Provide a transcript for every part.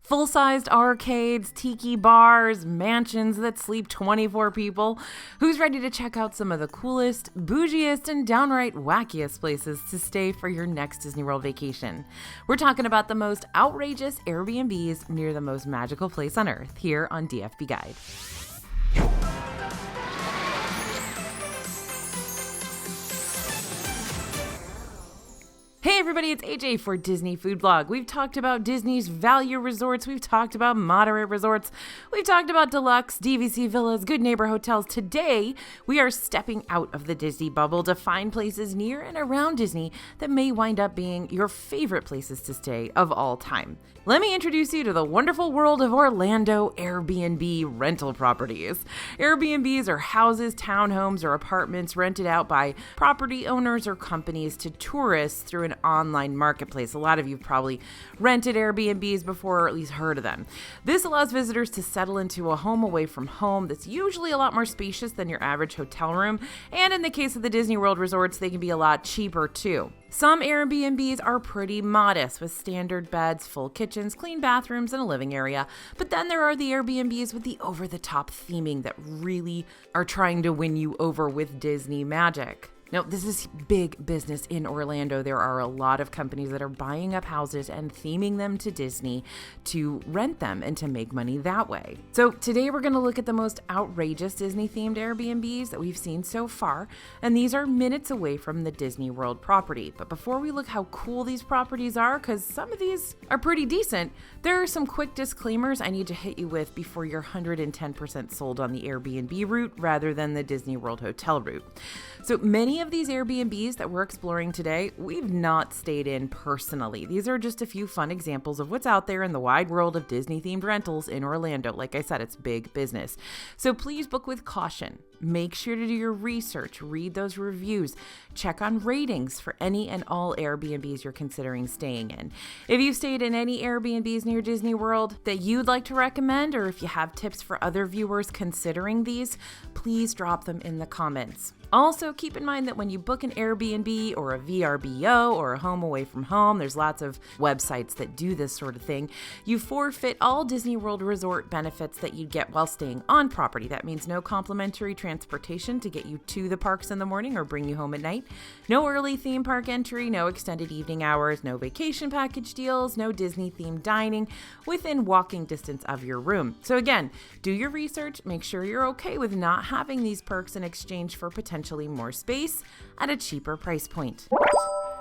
Full-sized arcades, tiki bars, mansions that sleep 24 people. Who's ready to check out some of the coolest, bougiest, and downright wackiest places to stay for your next Disney World vacation? We're talking about the most outrageous Airbnbs near the most magical place on Earth here on DFB Guide. Hey everybody, it's AJ for Disney Food Blog. We've talked about Disney's value resorts, we've talked about moderate resorts, we've talked about deluxe, DVC villas, good neighbor hotels. Today, we are stepping out of the Disney bubble to find places near and around Disney that may wind up being your favorite places to stay of all time. Let me introduce you to the wonderful world of Orlando Airbnb rental properties. Airbnbs are houses, townhomes, or apartments rented out by property owners or companies to tourists through an online marketplace. A lot of you have probably rented Airbnbs before, or at least heard of them. This allows visitors to settle into a home away from home that's usually a lot more spacious than your average hotel room, and in the case of the Disney World resorts, they can be a lot cheaper too. Some Airbnbs are pretty modest with standard beds, full kitchens, clean bathrooms, and a living area. But then there are the Airbnbs with the over-the-top theming that really are trying to win you over with Disney magic. Now, this is big business in Orlando. There are a lot of companies that are buying up houses and theming them to Disney to rent them and to make money that way. So today we're going to look at the most outrageous Disney-themed Airbnbs that we've seen so far, and these are minutes away from the Disney World property. But before we look how cool these properties are, because some of these are pretty decent, there are some quick disclaimers I need to hit you with before you're 110% sold on the Airbnb route rather than the Disney World hotel route. So many of these Airbnbs that we're exploring today, we've not stayed in personally. These are just a few fun examples of what's out there in the wide world of Disney-themed rentals in Orlando. Like I said, it's big business. So please book with caution. Make sure to do your research, read those reviews, check on ratings for any and all Airbnbs you're considering staying in. If you've stayed in any Airbnbs near Disney World that you'd like to recommend, or if you have tips for other viewers considering these, please drop them in the comments. Also, keep in mind that when you book an Airbnb or a VRBO or a home away from home, there's lots of websites that do this sort of thing, you forfeit all Disney World resort benefits that you get while staying on property. That means no complimentary transportation to get you to the parks in the morning or bring you home at night, no early theme park entry, no extended evening hours, no vacation package deals, no Disney-themed dining within walking distance of your room. So again, do your research, make sure you're okay with not having these perks in exchange for potentially more space at a cheaper price point.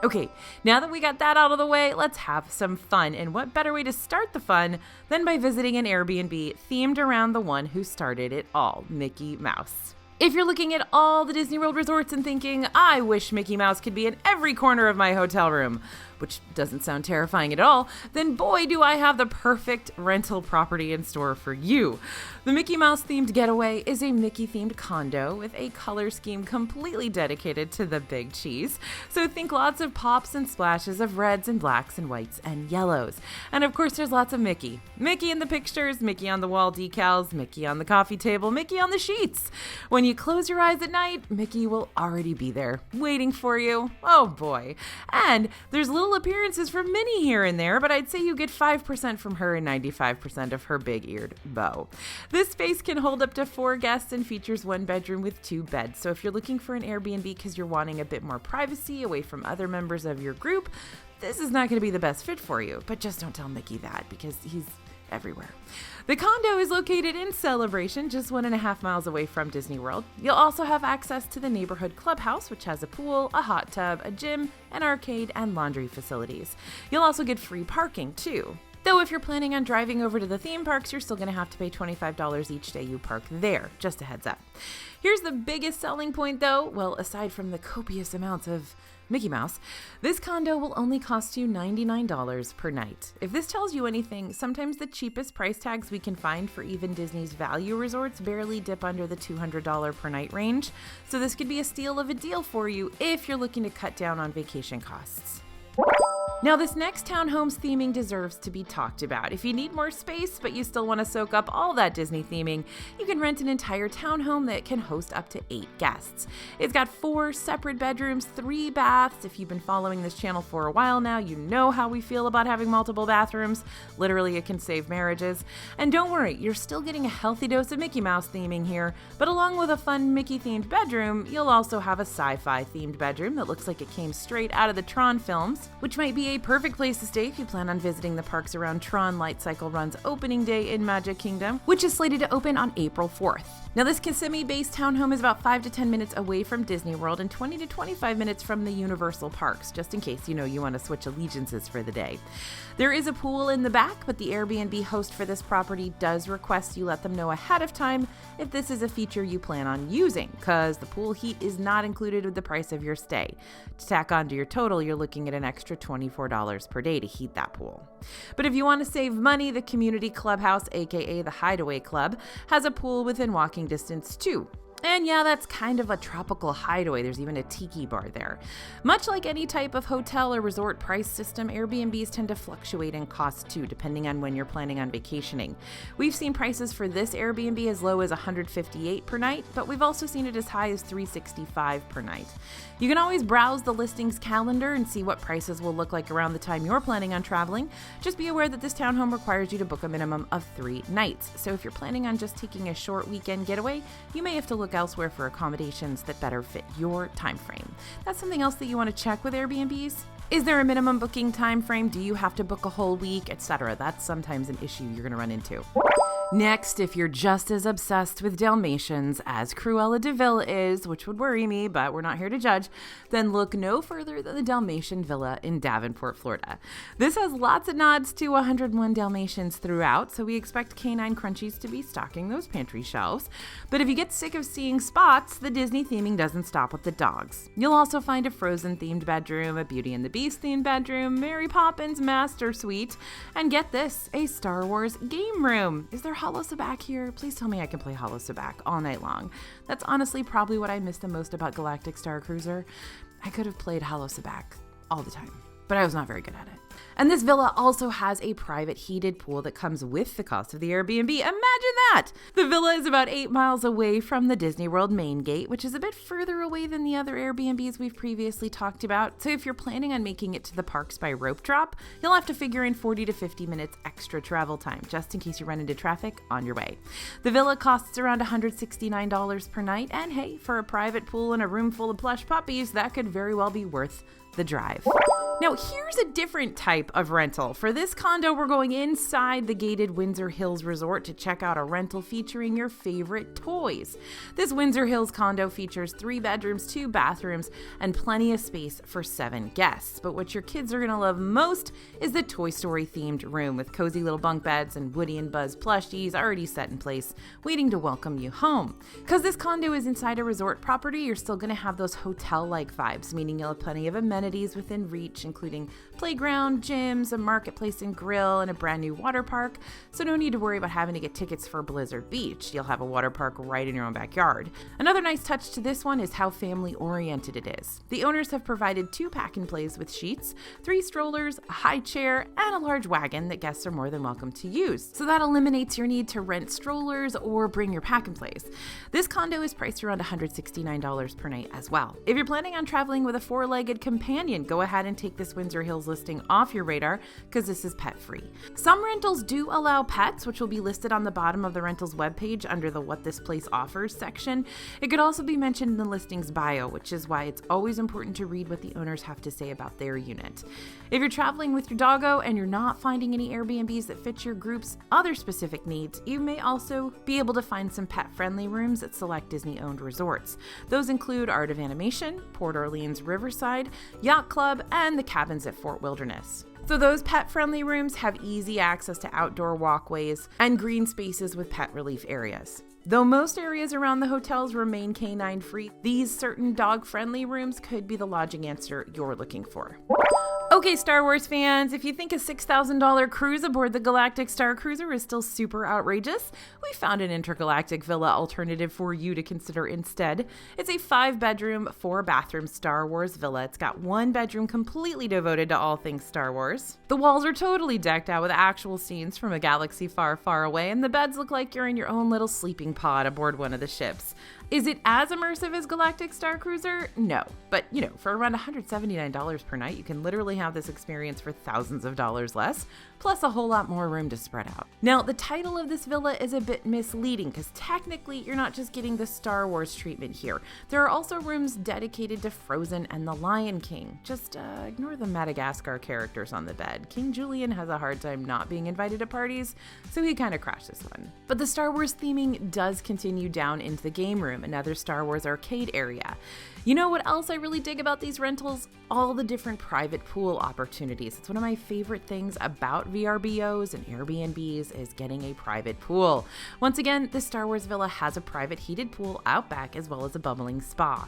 Okay, now that we got that out of the way, let's have some fun. And what better way to start the fun than by visiting an Airbnb themed around the one who started it all, Mickey Mouse. If you're looking at all the Disney World resorts and thinking, I wish Mickey Mouse could be in every corner of my hotel room, which doesn't sound terrifying at all, then boy do I have the perfect rental property in store for you. The Mickey Mouse themed Getaway is a Mickey themed condo with a color scheme completely dedicated to the big cheese. So think lots of pops and splashes of reds and blacks and whites and yellows. And of course there's lots of Mickey. Mickey in the pictures, Mickey on the wall decals, Mickey on the coffee table, Mickey on the sheets. When you close your eyes at night, Mickey will already be there, waiting for you. Oh boy. And there's little appearances from Minnie here and there, but I'd say you get 5% from her and 95% of her big-eared beau. This space can hold up to 4 guests and features 1 bedroom with 2 beds. So if you're looking for an Airbnb because you're wanting a bit more privacy away from other members of your group, this is not going to be the best fit for you. But just don't tell Mickey that because he's everywhere. The condo is located in Celebration, just 1.5 miles away from Disney World. You'll also have access to the neighborhood clubhouse, which has a pool, a hot tub, a gym, an arcade, and laundry facilities. You'll also get free parking, too. Though if you're planning on driving over to the theme parks, you're still going to have to pay $25 each day you park there. Just a heads up. Here's the biggest selling point, though. Well, aside from the copious amounts of Mickey Mouse, this condo will only cost you $99 per night. If this tells you anything, sometimes the cheapest price tags we can find for even Disney's value resorts barely dip under the $200 per night range. So this could be a steal of a deal for you if you're looking to cut down on vacation costs. Now, this next townhomes theming deserves to be talked about. If you need more space, but you still want to soak up all that Disney theming, you can rent an entire townhome that can host up to 8 guests. It's got 4 separate bedrooms, 3 baths. If you've been following this channel for a while now, you know how we feel about having multiple bathrooms. Literally, it can save marriages. And don't worry, you're still getting a healthy dose of Mickey Mouse theming here, but along with a fun Mickey-themed bedroom, you'll also have a sci-fi themed bedroom that looks like it came straight out of the Tron films, which might be a perfect place to stay if you plan on visiting the parks around Tron Light Cycle Run's opening day in Magic Kingdom, which is slated to open on April 4th. Now, this Kissimmee-based townhome is about 5 to 10 minutes away from Disney World and 20 to 25 minutes from the Universal Parks, just in case you want to switch allegiances for the day. There is a pool in the back, but the Airbnb host for this property does request you let them know ahead of time if this is a feature you plan on using, because the pool heat is not included with the price of your stay. To tack onto your total, you're looking at an extra $24 per day to heat that pool. But if you want to save money, the Community Clubhouse, aka the Hideaway Club, has a pool within walking distance too. And yeah, that's kind of a tropical hideaway. There's even a tiki bar there. Much like any type of hotel or resort price system, Airbnbs tend to fluctuate in cost too, depending on when you're planning on vacationing. We've seen prices for this Airbnb as low as $158 per night, but we've also seen it as high as $365 per night. You can always browse the listings calendar and see what prices will look like around the time you're planning on traveling. Just be aware that this townhome requires you to book a minimum of 3 nights. So if you're planning on just taking a short weekend getaway, you may have to look elsewhere for accommodations that better fit your time frame. That's something else that you want to check with Airbnbs. Is there a minimum booking time frame? Do you have to book a whole week, etc.? That's sometimes an issue you're going to run into. Next, if you're just as obsessed with Dalmatians as Cruella de Vil is, which would worry me, but we're not here to judge, then look no further than the Dalmatian Villa in Davenport, Florida. This has lots of nods to 101 Dalmatians throughout, so we expect canine crunchies to be stocking those pantry shelves. But if you get sick of seeing spots, the Disney theming doesn't stop with the dogs. You'll also find a Frozen-themed bedroom, a Beauty and the Beast-themed bedroom, Mary Poppins Master Suite, and get this, a Star Wars game room. Is there Hollow Sabacc here? Please tell me I can play Hollow Sabacc all night long. That's honestly probably what I miss the most about Galactic Star Cruiser. I could have played Hollow Sabacc all the time, but I was not very good at it. And this villa also has a private heated pool that comes with the cost of the Airbnb. Imagine that! The villa is about 8 miles away from the Disney World main gate, which is a bit further away than the other Airbnbs we've previously talked about. So if you're planning on making it to the parks by rope drop, you'll have to figure in 40 to 50 minutes extra travel time, just in case you run into traffic on your way. The villa costs around $169 per night, and hey, for a private pool and a room full of plush puppies, that could very well be worth the drive. Now, here's a different type of rental. For this condo, we're going inside the gated Windsor Hills Resort to check out a rental featuring your favorite toys. This Windsor Hills condo features 3 bedrooms, 2 bathrooms, and plenty of space for 7 guests. But what your kids are gonna love most is the Toy Story themed room with cozy little bunk beds and Woody and Buzz plushies already set in place, waiting to welcome you home. Because this condo is inside a resort property, you're still gonna have those hotel-like vibes, meaning you'll have plenty of amenities within reach, including playground, gyms, a marketplace and grill, and a brand new water park. So no need to worry about having to get tickets for Blizzard Beach. You'll have a water park right in your own backyard. Another nice touch to this one is how family-oriented it is. The owners have provided 2 pack-and-plays with sheets, 3 strollers, a high chair, and a large wagon that guests are more than welcome to use. So that eliminates your need to rent strollers or bring your pack-and-plays. This condo is priced around $169 per night as well. If you're planning on traveling with a 4-legged companion, go ahead and take this Windsor Hills listing off your radar because this is pet-free. Some rentals do allow pets, which will be listed on the bottom of the rental's webpage under the What This Place Offers section. It could also be mentioned in the listing's bio, which is why it's always important to read what the owners have to say about their unit. If you're traveling with your doggo and you're not finding any Airbnbs that fit your group's other specific needs, you may also be able to find some pet-friendly rooms at select Disney-owned resorts. Those include Art of Animation, Port Orleans Riverside, Yacht Club, and the cabins at Fort Wilderness. So those pet-friendly rooms have easy access to outdoor walkways and green spaces with pet relief areas. Though most areas around the hotels remain canine-free, these certain dog-friendly rooms could be the lodging answer you're looking for. Okay, Star Wars fans, if you think a $6,000 cruise aboard the Galactic Star Cruiser is still super outrageous, we found an intergalactic villa alternative for you to consider instead. It's a 5-bedroom, 4-bathroom Star Wars villa. It's got 1 bedroom completely devoted to all things Star Wars. The walls are totally decked out with actual scenes from a galaxy far, far away, and the beds look like you're in your own little sleeping pod aboard one of the ships. Is it as immersive as Galactic Star Cruiser? No. But, for around $179 per night, you can literally have this experience for thousands of dollars less, plus a whole lot more room to spread out. Now, the title of this villa is a bit misleading because technically you're not just getting the Star Wars treatment here. There are also rooms dedicated to Frozen and the Lion King. Just ignore the Madagascar characters on the bed. King Julian has a hard time not being invited to parties, so he kind of crashed this one. But the Star Wars theming does continue down into the game room, another Star Wars arcade area. You know what else I really dig about these rentals? All the different private pool opportunities. It's one of my favorite things about VRBOs and Airbnbs is getting a private pool. Once again, this Star Wars villa has a private heated pool out back as well as a bubbling spa.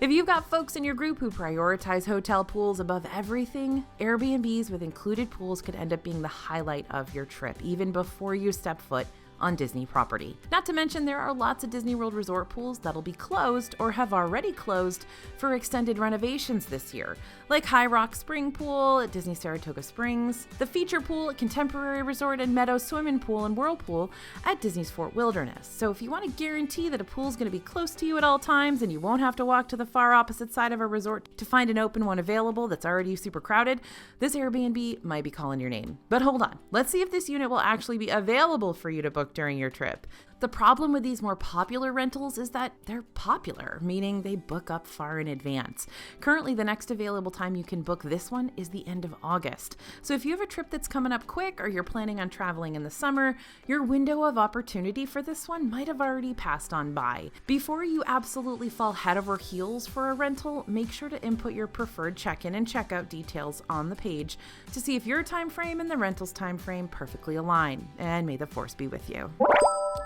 If you've got folks in your group who prioritize hotel pools above everything, Airbnbs with included pools could end up being the highlight of your trip, even before you step foot on Disney property. Not to mention there are lots of Disney World resort pools that'll be closed or have already closed for extended renovations this year, like High Rock Spring Pool at Disney Saratoga Springs, the Feature Pool at Contemporary Resort and Meadow Swimming Pool and Whirlpool at Disney's Fort Wilderness. So if you want to guarantee that a pool's going to be close to you at all times and you won't have to walk to the far opposite side of a resort to find an open one available that's already super crowded, this Airbnb might be calling your name. But hold on, let's see if this unit will actually be available for you to book during your trip. The problem with these more popular rentals is that they're popular, meaning they book up far in advance. Currently, the next available time you can book this one is the end of August. So if you have a trip that's coming up quick or you're planning on traveling in the summer, your window of opportunity for this one might have already passed on by. Before you absolutely fall head over heels for a rental, make sure to input your preferred check-in and checkout details on the page to see if your time frame and the rental's time frame perfectly align. And may the force be with you.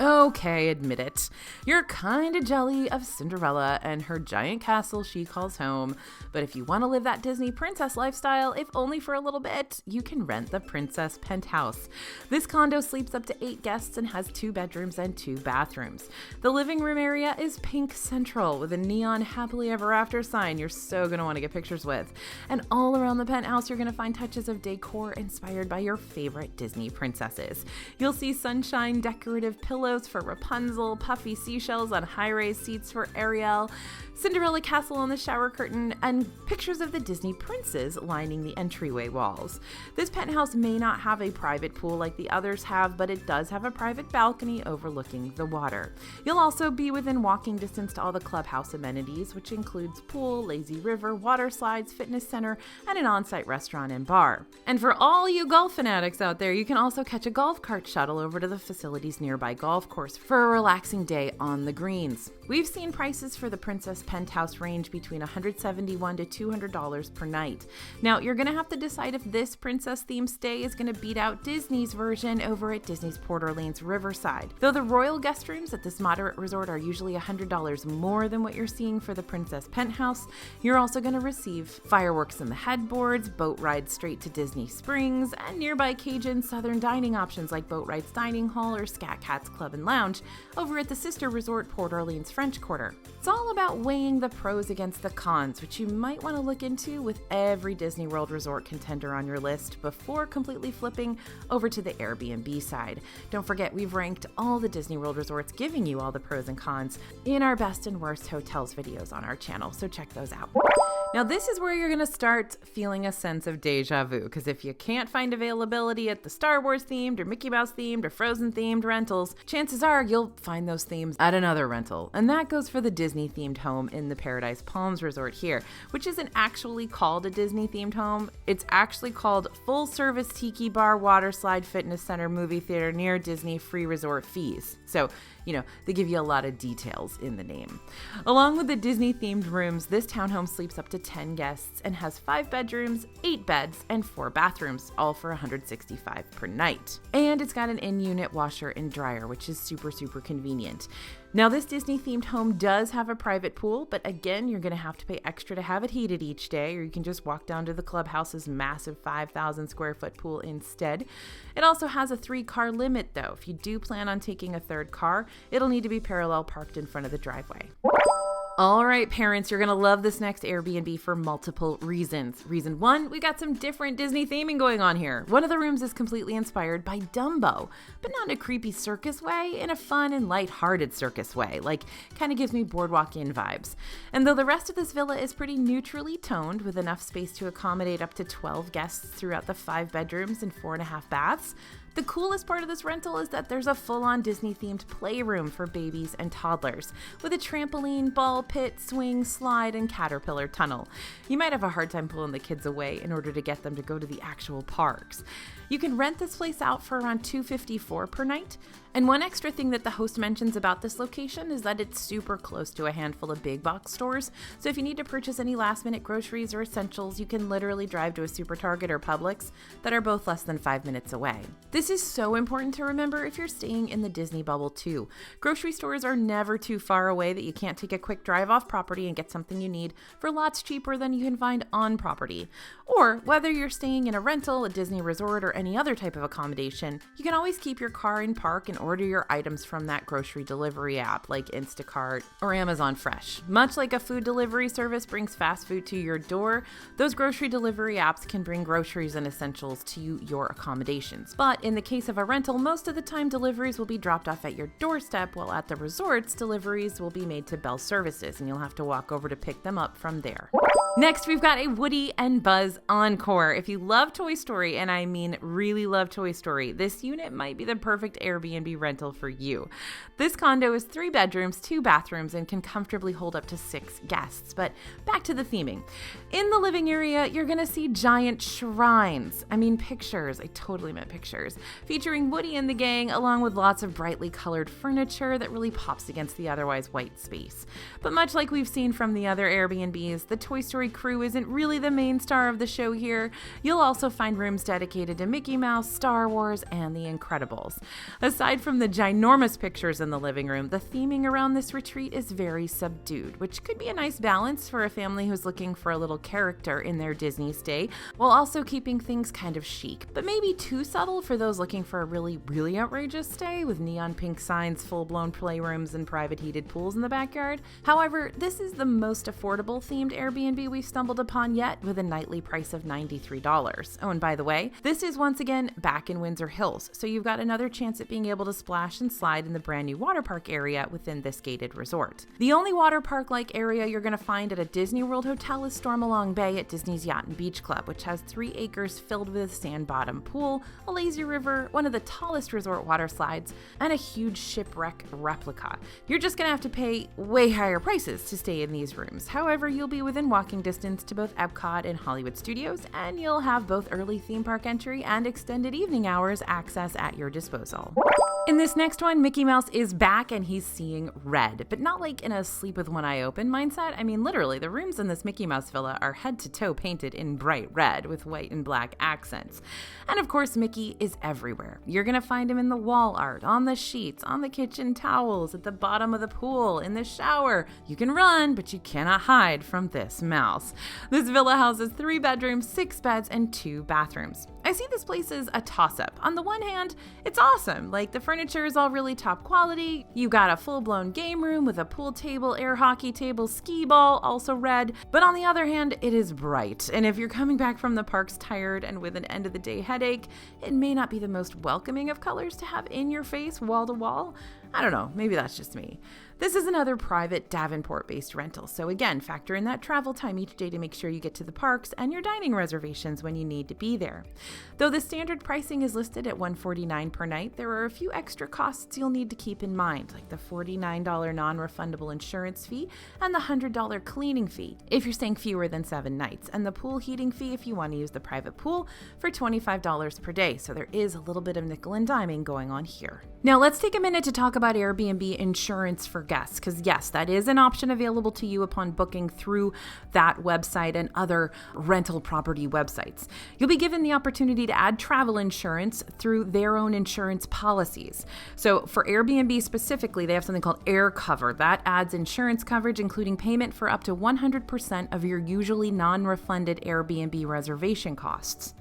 Okay, admit it. You're kind of jelly of Cinderella and her giant castle she calls home. But if you want to live that Disney princess lifestyle, if only for a little bit, you can rent the Princess Penthouse. This condo sleeps up to 8 guests and has 2 bedrooms and 2 bathrooms. The living room area is pink central with a neon happily ever after sign you're so going to want to get pictures with. And all around the penthouse, you're going to find touches of decor inspired by your favorite Disney princesses. You'll see sunshine decorative pillows for Rapunzel, puffy seashells on high-rise seats for Ariel, Cinderella castle on the shower curtain, and pictures of the Disney princes lining the entryway walls. This penthouse may not have a private pool like the others have, but it does have a private balcony overlooking the water. You'll also be within walking distance to all the clubhouse amenities, which includes pool, lazy river, water slides, fitness center, and an on-site restaurant and bar. And for all you golf fanatics out there, you can also catch a golf cart shuttle over to the facility's nearby golf course for a relaxing day on the greens. We've seen prices for the Princess Penthouse range between $171 to $200 per night. Now, you're going to have to decide if this princess-themed stay is going to beat out Disney's version over at Disney's Port Orleans Riverside. Though the royal guest rooms at this moderate resort are usually $100 more than what you're seeing for the Princess Penthouse, you're also going to receive fireworks in the headboards, boat rides straight to Disney Springs, and nearby Cajun Southern dining options like Boat Rides Dining Hall or Scat Cats Club and Lounge over at the sister resort Port Orleans French Quarter. It's all about weighing the pros against the cons, which you might want to look into with every Disney World resort contender on your list before completely flipping over to the Airbnb side. Don't forget, we've ranked all the Disney World resorts, giving you all the pros and cons in our best and worst hotels videos on our channel, so check those out. Now, this is where you're going to start feeling a sense of deja vu, because if you can't find availability at the Star Wars themed or Mickey Mouse themed or Frozen themed rentals, chances are you'll find those themes at another rental. And that goes for the Disney themed home in the Paradise Palms Resort here, which isn't actually called a Disney themed home. It's actually called Full Service Tiki Bar, Water Slide, Fitness Center, Movie Theater near Disney Free Resort Fees. So, they give you a lot of details in the name. Along with the Disney themed rooms, this townhome sleeps up to 10 guests and has 5 bedrooms, 8 beds, and 4 bathrooms, all for $165 per night. And it's got an in-unit washer and dryer, which is super convenient. Now, this Disney-themed home does have a private pool, but again, you're going to have to pay extra to have it heated each day, or you can just walk down to the clubhouse's massive 5,000 square foot pool instead. It also has a 3-car limit, though. If you do plan on taking a third car, it'll need to be parallel parked in front of the driveway. All right, parents, you're going to love this next Airbnb for multiple reasons. Reason 1, we got some different Disney theming going on here. One of the rooms is completely inspired by Dumbo, but not in a creepy circus way, in a fun and lighthearted circus way, like kind of gives me Boardwalk Inn vibes. And though the rest of this villa is pretty neutrally toned with enough space to accommodate up to 12 guests throughout the 5 bedrooms and 4.5 baths, the coolest part of this rental is that there's a full-on Disney-themed playroom for babies and toddlers, with a trampoline, ball pit, swing, slide, and caterpillar tunnel. You might have a hard time pulling the kids away in order to get them to go to the actual parks. You can rent this place out for around $254 per night. And one extra thing that the host mentions about this location is that it's super close to a handful of big box stores. So if you need to purchase any last minute groceries or essentials, you can literally drive to a Super Target or Publix that are both less than 5 minutes away. This is so important to remember if you're staying in the Disney bubble too. Grocery stores are never too far away that you can't take a quick drive off property and get something you need for lots cheaper than you can find on property. Or whether you're staying in a rental, a Disney resort, or any other type of accommodation, you can always keep your car in park and order your items from that grocery delivery app like Instacart or Amazon Fresh. Much like a food delivery service brings fast food to your door, those grocery delivery apps can bring groceries and essentials to your accommodations. But in the case of a rental, most of the time deliveries will be dropped off at your doorstep, while at the resorts, deliveries will be made to Bell Services and you'll have to walk over to pick them up from there. Next, we've got a Woody and Buzz Encore. If you love Toy Story, and I mean really love Toy Story, this unit might be the perfect Airbnb rental for you. This condo is 3 bedrooms, 2 bathrooms, and can comfortably hold up to 6 guests. But back to the theming. In the living area, you're going to see giant shrines. I mean pictures. I totally meant pictures. Featuring Woody and the gang, along with lots of brightly colored furniture that really pops against the otherwise white space. But much like we've seen from the other Airbnbs, the Toy Story crew isn't really the main star of the show here. You'll also find rooms dedicated to Mickey Mouse, Star Wars, and The Incredibles. Aside from the ginormous pictures in the living room, the theming around this retreat is very subdued, which could be a nice balance for a family who's looking for a little character in their Disney stay, while also keeping things kind of chic, but maybe too subtle for those looking for a really outrageous stay with neon pink signs, full-blown playrooms, and private heated pools in the backyard. However, this is the most affordable themed Airbnb we've stumbled upon yet, with a nightly price of $93. Oh, and by the way, this is once again back in Windsor Hills, so you've got another chance at being able to splash and slide in the brand new water park area within this gated resort. The only water park-like area you're going to find at a Disney World hotel is Stormalong Bay at Disney's Yacht and Beach Club, which has 3 acres filled with a sand-bottom pool, a lazy river, one of the tallest resort water slides, and a huge shipwreck replica. You're just going to have to pay way higher prices to stay in these rooms. However, you'll be within walking distance to both Epcot and Hollywood Studios, and you'll have both early theme park entry and extended evening hours access at your disposal. In this next one, Mickey Mouse is back and he's seeing red, but not like in a sleep with one eye open mindset. I mean, literally, the rooms in this Mickey Mouse villa are head to toe painted in bright red with white and black accents. And of course, Mickey is everywhere. You're gonna find him in the wall art, on the sheets, on the kitchen towels, at the bottom of the pool, in the shower. You can run, but you cannot hide from this mouse. This villa houses 3 bedrooms, 6 beds, and 2 bathrooms. I see this place as a toss-up. On the one hand, it's awesome. Like, the furniture is all really top quality. You got a full-blown game room with a pool table, air hockey table, skee ball, also red. But on the other hand, it is bright. And if you're coming back from the parks tired and with an end-of-the-day headache, it may not be the most welcoming of colors to have in your face wall to wall. I don't know, maybe that's just me. This is another private Davenport-based rental, so again, factor in that travel time each day to make sure you get to the parks and your dining reservations when you need to be there. Though the standard pricing is listed at $149 per night, there are a few extra costs you'll need to keep in mind, like the $49 non-refundable insurance fee and the $100 cleaning fee if you're staying fewer than 7 nights, and the pool heating fee if you want to use the private pool for $25 per day, so there is a little bit of nickel and diming going on here. Now let's take a minute to talk about Airbnb insurance for guests. guests, because yes, that is an option available to you upon booking through that website and other rental property websites. You'll be given the opportunity to add travel insurance through their own insurance policies. So for Airbnb specifically, they have something called Air Cover. That adds insurance coverage, including payment for up to 100% of your usually non-refunded Airbnb reservation costs.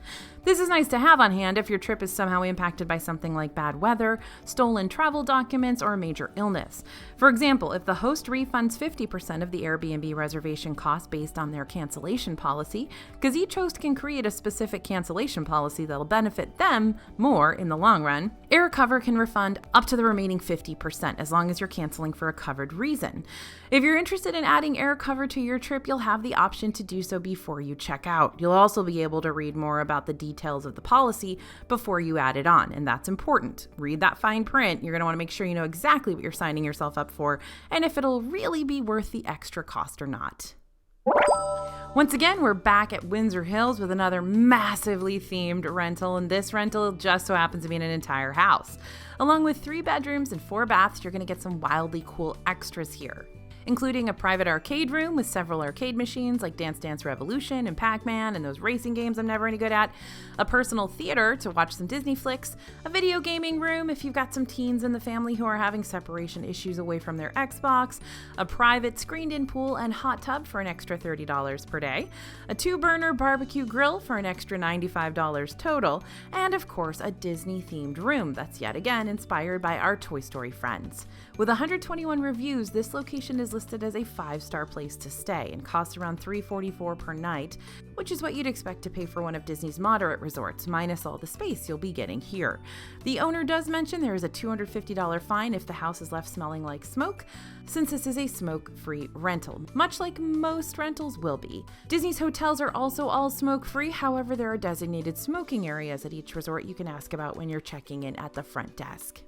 This is nice to have on hand if your trip is somehow impacted by something like bad weather, stolen travel documents, or a major illness. For example, if the host refunds 50% of the Airbnb reservation cost based on their cancellation policy, because each host can create a specific cancellation policy that'll benefit them more in the long run, Air Cover can refund up to the remaining 50% as long as you're canceling for a covered reason. If you're interested in adding Air Cover to your trip, you'll have the option to do so before you check out. You'll also be able to read more about the details of the policy before you add it on, and that's important. Read that fine print. You're going to want to make sure you know exactly what you're signing yourself up for and if it'll really be worth the extra cost or not. Once again, we're back at Windsor Hills with another massively themed rental, and this rental just so happens to be in an entire house. Along with 3 bedrooms and 4 baths, you're going to get some wildly cool extras here, including a private arcade room with several arcade machines like Dance Dance Revolution and Pac-Man and those racing games I'm never any good at, a personal theater to watch some Disney flicks, a video gaming room if you've got some teens in the family who are having separation issues away from their Xbox, a private screened-in pool and hot tub for an extra $30 per day, a 2-burner barbecue grill for an extra $95 total, and of course a Disney-themed room that's yet again inspired by our Toy Story friends. With 121 reviews, this location is listed as a 5-star place to stay and costs around $344 per night, which is what you'd expect to pay for one of Disney's moderate resorts, minus all the space you'll be getting here. The owner does mention there is a $250 fine if the house is left smelling like smoke, since this is a smoke-free rental, much like most rentals will be. Disney's hotels are also all smoke-free, however, there are designated smoking areas at each resort you can ask about when you're checking in at the front desk.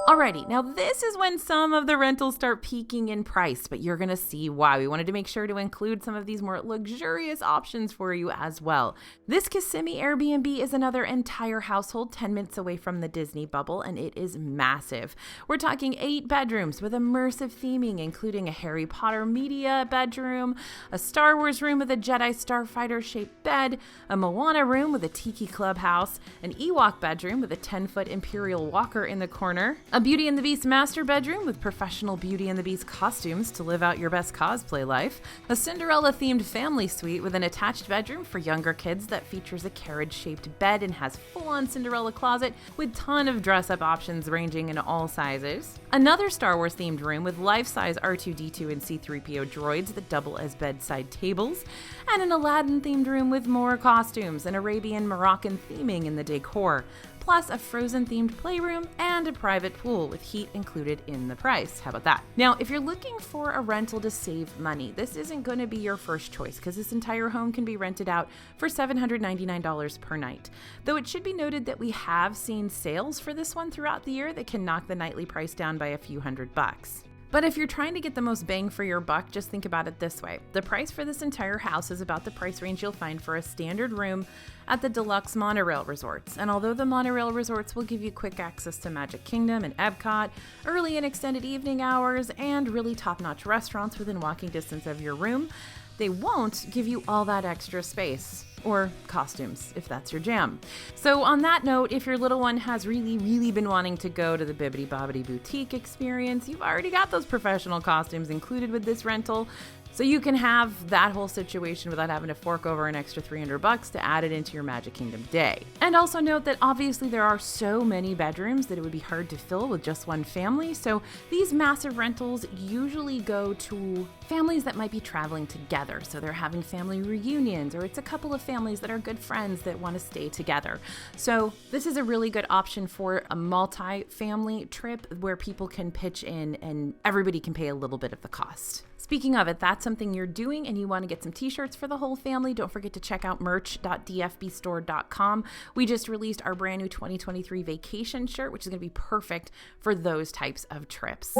Alrighty, now this is when some of the rentals start peaking in price, but you're gonna see why. We wanted to make sure to include some of these more luxurious options for you as well. This Kissimmee Airbnb is another entire household 10 minutes away from the Disney bubble, and it is massive. We're talking 8 bedrooms with immersive theming, including a Harry Potter media bedroom, a Star Wars room with a Jedi Starfighter-shaped bed, a Moana room with a tiki clubhouse, an Ewok bedroom with a 10-foot Imperial Walker in the corner, a Beauty and the Beast master bedroom with professional Beauty and the Beast costumes to live out your best cosplay life, a Cinderella-themed family suite with an attached bedroom for younger kids that features a carriage-shaped bed and has full-on Cinderella closet with ton of dress-up options ranging in all sizes, another Star Wars-themed room with life-size R2-D2 and C-3PO droids that double as bedside tables, and an Aladdin-themed room with more costumes and Arabian Moroccan theming in the decor, plus a Frozen-themed playroom and a private pool with heat included in the price. How about that? Now, if you're looking for a rental to save money, this isn't going to be your first choice because this entire home can be rented out for $799 per night. Though it should be noted that we have seen sales for this one throughout the year that can knock the nightly price down by a few $100. But if you're trying to get the most bang for your buck, just think about it this way. The price for this entire house is about the price range you'll find for a standard room at the deluxe monorail resorts. And although the monorail resorts will give you quick access to Magic Kingdom and Epcot, early and extended evening hours, and really top-notch restaurants within walking distance of your room, they won't give you all that extra space. Or costumes, if that's your jam. So on that note, if your little one has really been wanting to go to the Bibbidi Bobbidi Boutique experience, you've already got those professional costumes included with this rental. So you can have that whole situation without having to fork over an extra $300 to add it into your Magic Kingdom day. And also note that obviously there are so many bedrooms that it would be hard to fill with just one family. So these massive rentals usually go to families that might be traveling together. So they're having family reunions, or it's a couple of families that are good friends that want to stay together. So this is a really good option for a multi-family trip where people can pitch in and everybody can pay a little bit of the cost. Speaking of it, that's that's something you're doing and you want to get some t-shirts for the whole family, don't forget to check out merch.dfbstore.com. We just released our brand new 2023 vacation shirt, which is going to be perfect for those types of trips.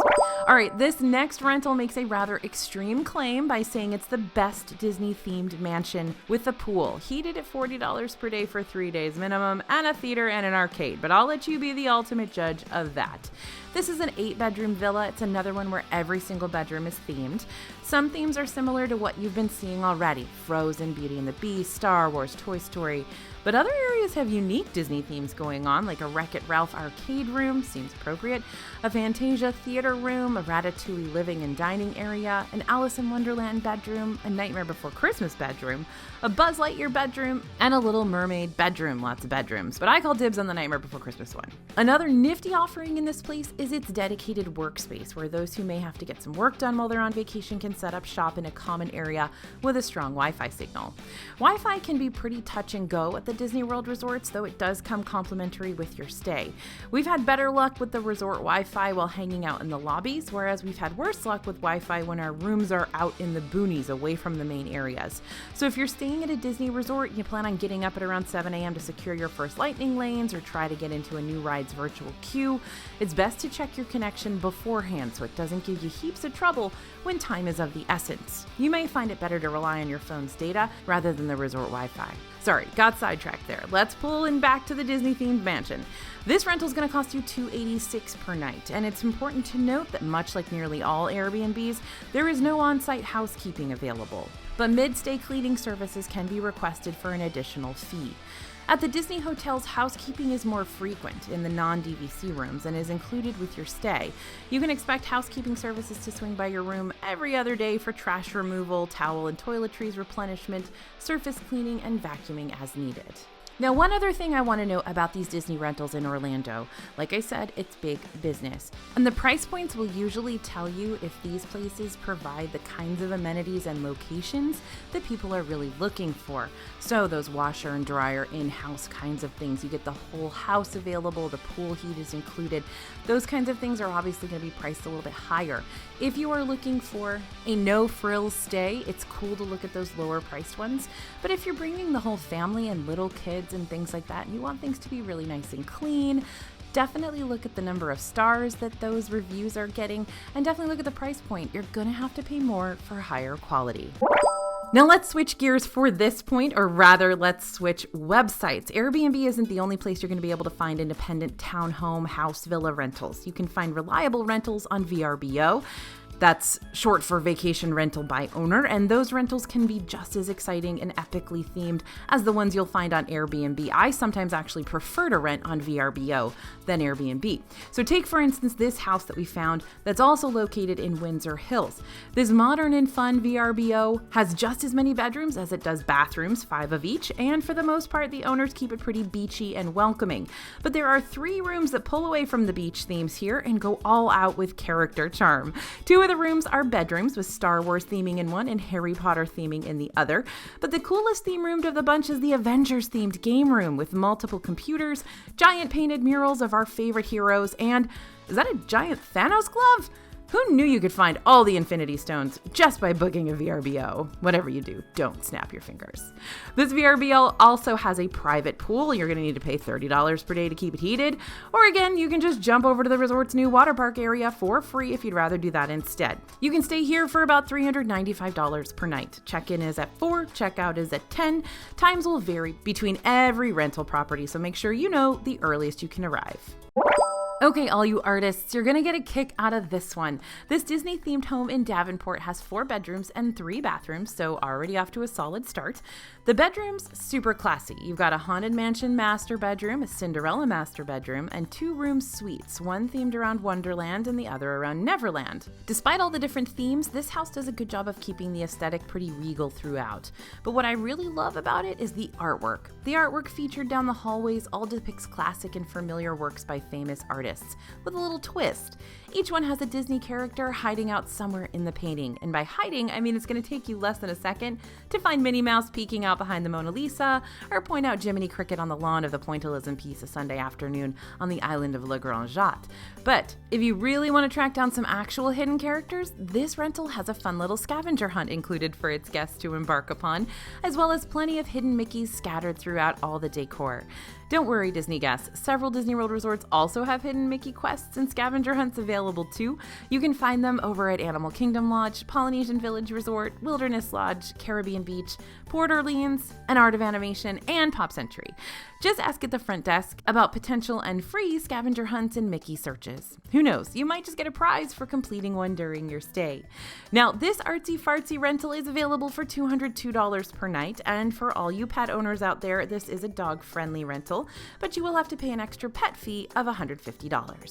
All right, this next rental makes a rather extreme claim by saying it's the best Disney-themed mansion with a pool, heated at $40 per day for 3 days minimum, and a theater and an arcade. But I'll let you be the ultimate judge of that. This is an 8-bedroom villa. It's another one where every single bedroom is themed. Some themes are similar to what you've been seeing already: Frozen, Beauty and the Beast, Star Wars, Toy Story. But other areas have unique Disney themes going on, like a Wreck-It Ralph arcade room, seems appropriate, a Fantasia theater room, a Ratatouille living and dining area, an Alice in Wonderland bedroom, a Nightmare Before Christmas bedroom, a Buzz Lightyear bedroom, and a Little Mermaid bedroom. Lots of bedrooms, but I call dibs on the Nightmare Before Christmas one. Another nifty offering in this place is its dedicated workspace, where those who may have to get some work done while they're on vacation can set up shop in a common area with a strong Wi-Fi signal. Wi-Fi can be pretty touch and go at the Disney World resorts, though it does come complimentary with your stay. We've had better luck with the resort Wi-Fi while hanging out in the lobbies, whereas we've had worse luck with Wi-Fi when our rooms are out in the boonies away from the main areas. So if you're staying at a Disney resort and you plan on getting up at around 7 a.m. to secure your first lightning lanes or try to get into a new ride's virtual queue, it's best to check your connection beforehand so it doesn't give you heaps of trouble when time is of the essence. You may find it better to rely on your phone's data rather than the resort Wi-Fi. Sorry, got sidetracked there. Let's pull in back to the Disney-themed mansion. This rental is going to cost you $286 per night, and it's important to note that much like nearly all Airbnbs, there is no on-site housekeeping available. But mid-stay cleaning services can be requested for an additional fee. At the Disney hotels, housekeeping is more frequent in the non-DVC rooms and is included with your stay. You can expect housekeeping services to swing by your room every other day for trash removal, towel and toiletries replenishment, surface cleaning, and vacuuming as needed. Now, one other thing I want to note about these Disney rentals in Orlando, like I said, it's big business. And the price points will usually tell you if these places provide the kinds of amenities and locations that people are really looking for. So those washer and dryer in-house kinds of things, you get the whole house available, the pool heat is included. Those kinds of things are obviously going to be priced a little bit higher. If you are looking for a no-frills stay, it's cool to look at those lower priced ones. But if you're bringing the whole family and little kids and things like that, and you want things to be really nice and clean, definitely look at the number of stars that those reviews are getting, and definitely look at the price point. You're gonna have to pay more for higher quality. Now let's switch gears for this point, or rather, let's switch websites. Airbnb isn't the only place you're going to be able to find independent townhome, house, villa rentals. You can find reliable rentals on VRBO. That's short for Vacation Rental by Owner, and those rentals can be just as exciting and epically themed as the ones you'll find on Airbnb. I sometimes actually prefer to rent on VRBO than Airbnb. So take, for instance, this house that we found that's also located in Windsor Hills. This modern and fun VRBO has just as many bedrooms as it does bathrooms, 5 of each, and for the most part, the owners keep it pretty beachy and welcoming. But there are 3 rooms that pull away from the beach themes here and go all out with character charm. 2 of the rooms are bedrooms with Star Wars theming in one and Harry Potter theming in the other. But the coolest theme room of the bunch is the Avengers themed game room with multiple computers, giant painted murals of our favorite heroes, and is that a giant Thanos glove? Who knew you could find all the Infinity Stones just by booking a VRBO? Whatever you do, don't snap your fingers. This VRBO also has a private pool. You're going to need to pay $30 per day to keep it heated. Or again, you can just jump over to the resort's new water park area for free if you'd rather do that instead. You can stay here for about $395 per night. Check-in is at 4, checkout is at 10. Times will vary between every rental property, so make sure you know the earliest you can arrive. Okay, all you artists, you're gonna get a kick out of this one. This Disney-themed home in Davenport has 4 bedrooms and 3 bathrooms, so already off to a solid start. The bedrooms, super classy. You've got a Haunted Mansion master bedroom, a Cinderella master bedroom, and 2 room suites, one themed around Wonderland and the other around Neverland. Despite all the different themes, this house does a good job of keeping the aesthetic pretty regal throughout. But what I really love about it is the artwork. The artwork featured down the hallways all depicts classic and familiar works by famous artists artists with a little twist. Each one has a Disney character hiding out somewhere in the painting. And by hiding, I mean it's going to take you less than a second to find Minnie Mouse peeking out behind the Mona Lisa, or point out Jiminy Cricket on the lawn of the Pointillism piece a Sunday afternoon on the island of Le Grand Jatte. But if you really want to track down some actual hidden characters, this rental has a fun little scavenger hunt included for its guests to embark upon, as well as plenty of hidden Mickeys scattered throughout all the decor. Don't worry, Disney guests. Several Disney World resorts also have hidden Mickey quests and scavenger hunts available too. You can find them over at Animal Kingdom Lodge, Polynesian Village Resort, Wilderness Lodge, Caribbean Beach, Port Orleans, and Art of Animation, and Pop Century. Just ask at the front desk about potential and free scavenger hunts and Mickey searches. Who knows, you might just get a prize for completing one during your stay. Now, this artsy fartsy rental is available for $202 per night, and for all you pet owners out there, this is a dog-friendly rental, but you will have to pay an extra pet fee of $150.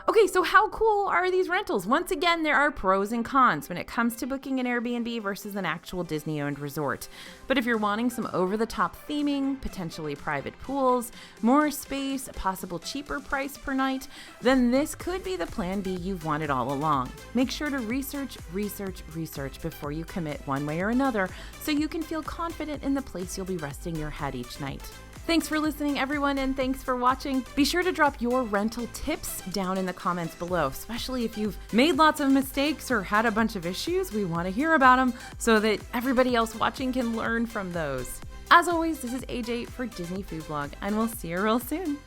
Okay, so how cool are these rentals? Once again, there are pros and cons when it comes to booking an Airbnb versus an actual Disney-owned resort. But if you're wanting some over-the-top theming, potentially private pools, more space, a possible cheaper price per night, then this could be the plan B you've wanted all along. Make sure to research before you commit one way or another so you can feel confident in the place you'll be resting your head each night. Thanks for listening, everyone, and thanks for watching. Be sure to drop your rental tips down in the comments below, especially if you've made lots of mistakes or had a bunch of issues. We want to hear about them so that everybody else watching can learn from those. As always, this is AJ for Disney Food Blog, and we'll see you real soon.